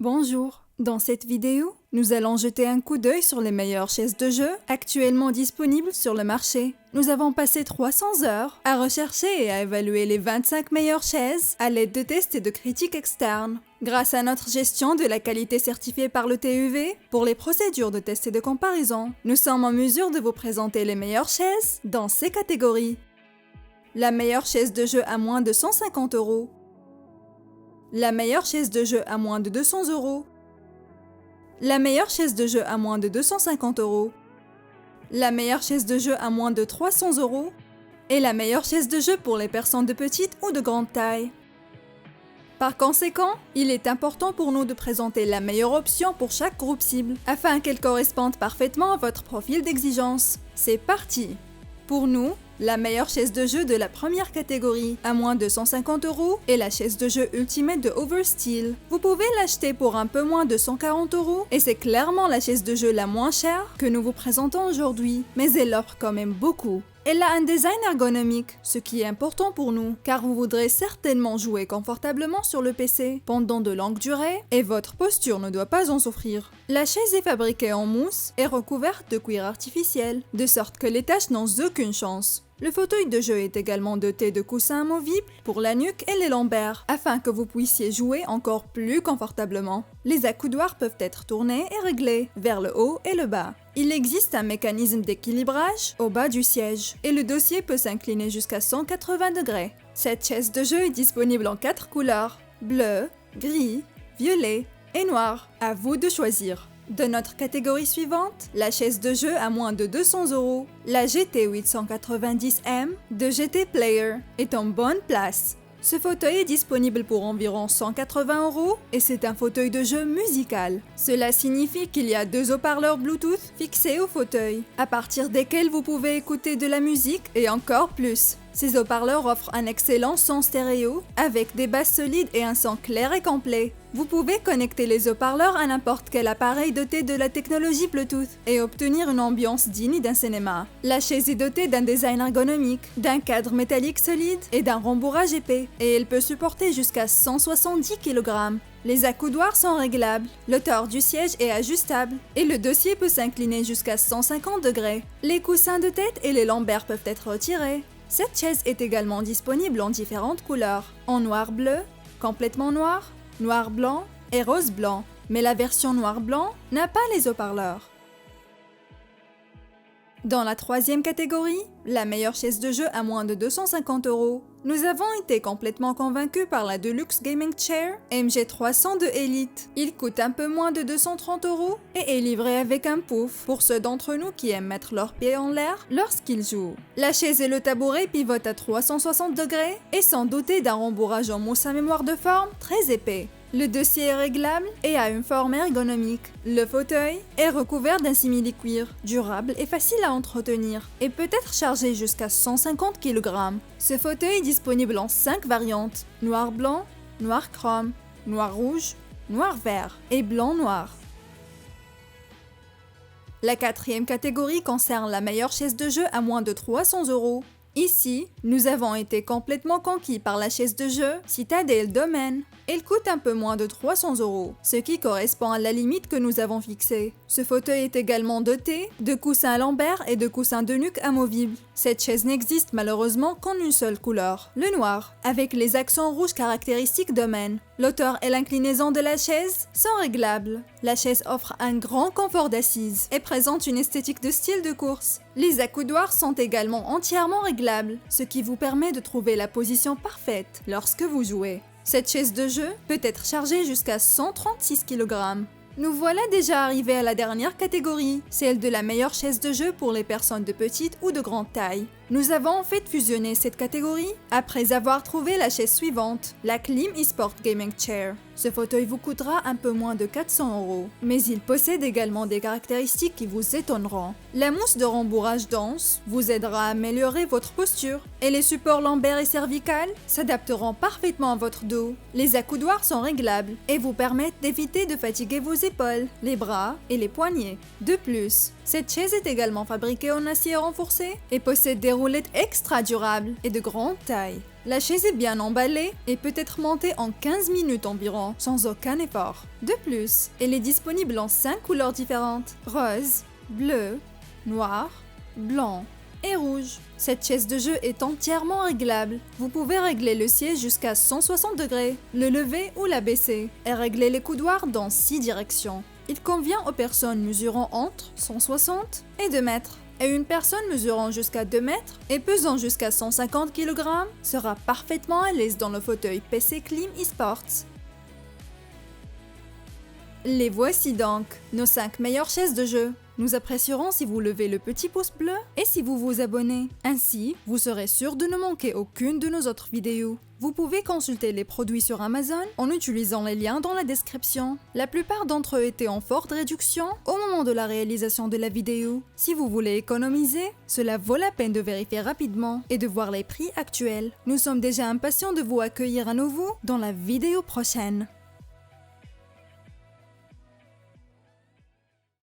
Bonjour, dans cette vidéo, nous allons jeter un coup d'œil sur les meilleures chaises de jeu actuellement disponibles sur le marché. Nous avons passé 300 heures à rechercher et à évaluer les 25 meilleures chaises à l'aide de tests et de critiques externes. Grâce à notre gestion de la qualité certifiée par le TÜV, pour les procédures de test et de comparaison, nous sommes en mesure de vous présenter les meilleures chaises dans ces catégories. La meilleure chaise de jeu à moins de 150 €. La meilleure chaise de jeu à moins de 200 €. La meilleure chaise de jeu à moins de 250 €. La meilleure chaise de jeu à moins de 300 €. Et la meilleure chaise de jeu pour les personnes de petite ou de grande taille. Par conséquent, il est important pour nous de présenter la meilleure option pour chaque groupe cible, afin qu'elle corresponde parfaitement à votre profil d'exigence. C'est parti! Pour nous, la meilleure chaise de jeu de la première catégorie, à moins de 150 € est la chaise de jeu Ultimate de Oversteel. Vous pouvez l'acheter pour un peu moins de 140 € et c'est clairement la chaise de jeu la moins chère que nous vous présentons aujourd'hui, mais elle offre quand même beaucoup. Elle a un design ergonomique, ce qui est important pour nous, car vous voudrez certainement jouer confortablement sur le PC pendant de longues durées et votre posture ne doit pas en souffrir. La chaise est fabriquée en mousse et recouverte de cuir artificiel, de sorte que les taches n'ont aucune chance. Le fauteuil de jeu est également doté de coussins amovibles pour la nuque et les lombaires, afin que vous puissiez jouer encore plus confortablement. Les accoudoirs peuvent être tournés et réglés vers le haut et le bas. Il existe un mécanisme d'équilibrage au bas du siège, et le dossier peut s'incliner jusqu'à 180 degrés. Cette chaise de jeu est disponible en 4 couleurs, bleu, gris, violet et noir. À vous de choisir. De notre catégorie suivante, la chaise de jeu à moins de 200 €. La GT 890M de GT Player est en bonne place. Ce fauteuil est disponible pour environ 180 € et c'est un fauteuil de jeu musical. Cela signifie qu'il y a 2 haut-parleurs Bluetooth fixés au fauteuil, à partir desquels vous pouvez écouter de la musique et encore plus. Ces haut-parleurs offrent un excellent son stéréo, avec des basses solides et un son clair et complet. Vous pouvez connecter les haut-parleurs à n'importe quel appareil doté de la technologie Bluetooth et obtenir une ambiance digne d'un cinéma. La chaise est dotée d'un design ergonomique, d'un cadre métallique solide et d'un rembourrage épais, et elle peut supporter jusqu'à 170 kg. Les accoudoirs sont réglables, l'hauteur du siège est ajustable et le dossier peut s'incliner jusqu'à 150 degrés. Les coussins de tête et les lombaires peuvent être retirés. Cette chaise est également disponible en différentes couleurs, en noir-bleu, complètement noir, noir-blanc et rose-blanc, mais la version noir-blanc n'a pas les haut-parleurs. Dans la troisième catégorie, la meilleure chaise de jeu à moins de 250 €. Nous avons été complètement convaincus par la Deluxe Gaming Chair MG300 de Elite. Il coûte un peu moins de 230 € et est livré avec un pouf pour ceux d'entre nous qui aiment mettre leurs pieds en l'air lorsqu'ils jouent. La chaise et le tabouret pivotent à 360 degrés et sont dotés d'un rembourrage en mousse à mémoire de forme très épais. Le dossier est réglable et a une forme ergonomique. Le fauteuil est recouvert d'un simili-cuir, durable et facile à entretenir, et peut être chargé jusqu'à 150 kg. Ce fauteuil est disponible en 5 variantes, noir-blanc, noir-chrome, noir-rouge, noir-vert et blanc-noir. La quatrième catégorie concerne la meilleure chaise de jeu à moins de 300 €. Ici, nous avons été complètement conquis par la chaise de jeu Citadel Domain. Elle coûte un peu moins de 300 €, ce qui correspond à la limite que nous avons fixée. Ce fauteuil est également doté de coussins lombaires et de coussins de nuque amovibles. Cette chaise n'existe malheureusement qu'en une seule couleur, le noir, avec les accents rouges caractéristiques Domain. L'hauteur et l'inclinaison de la chaise sont réglables. La chaise offre un grand confort d'assise et présente une esthétique de style de course. Les accoudoirs sont également entièrement réglables, ce qui vous permet de trouver la position parfaite lorsque vous jouez. Cette chaise de jeu peut être chargée jusqu'à 136 kg. Nous voilà déjà arrivés à la dernière catégorie, celle de la meilleure chaise de jeu pour les personnes de petite ou de grande taille. Nous avons en fait fusionné cette catégorie après avoir trouvé la chaise suivante, la Klim eSport Gaming Chair. Ce fauteuil vous coûtera un peu moins de 400 €, mais il possède également des caractéristiques qui vous étonneront. La mousse de rembourrage dense vous aidera à améliorer votre posture et les supports lombaires et cervicales s'adapteront parfaitement à votre dos. Les accoudoirs sont réglables et vous permettent d'éviter de fatiguer vos épaules, les bras et les poignets. De plus, cette chaise est également fabriquée en acier renforcé et possède des roulettes extra durables et de grande taille. La chaise est bien emballée et peut être montée en 15 minutes environ, sans aucun effort. De plus, elle est disponible en 5 couleurs différentes: rose, bleu, noir, blanc et rouge. Cette chaise de jeu est entièrement réglable. Vous pouvez régler le siège jusqu'à 160 degrés, le lever ou l'abaisser, et régler les coudoirs dans 6 directions. Il convient aux personnes mesurant entre 160 et 2 mètres. Et une personne mesurant jusqu'à 2 mètres et pesant jusqu'à 150 kg sera parfaitement à l'aise dans le fauteuil PC Klim eSports. Les voici donc, nos 5 meilleures chaises de jeu. Nous apprécierons si vous levez le petit pouce bleu et si vous vous abonnez. Ainsi, vous serez sûr de ne manquer aucune de nos autres vidéos. Vous pouvez consulter les produits sur Amazon en utilisant les liens dans la description. La plupart d'entre eux étaient en forte réduction au moment de la réalisation de la vidéo. Si vous voulez économiser, cela vaut la peine de vérifier rapidement et de voir les prix actuels. Nous sommes déjà impatients de vous accueillir à nouveau dans la vidéo prochaine.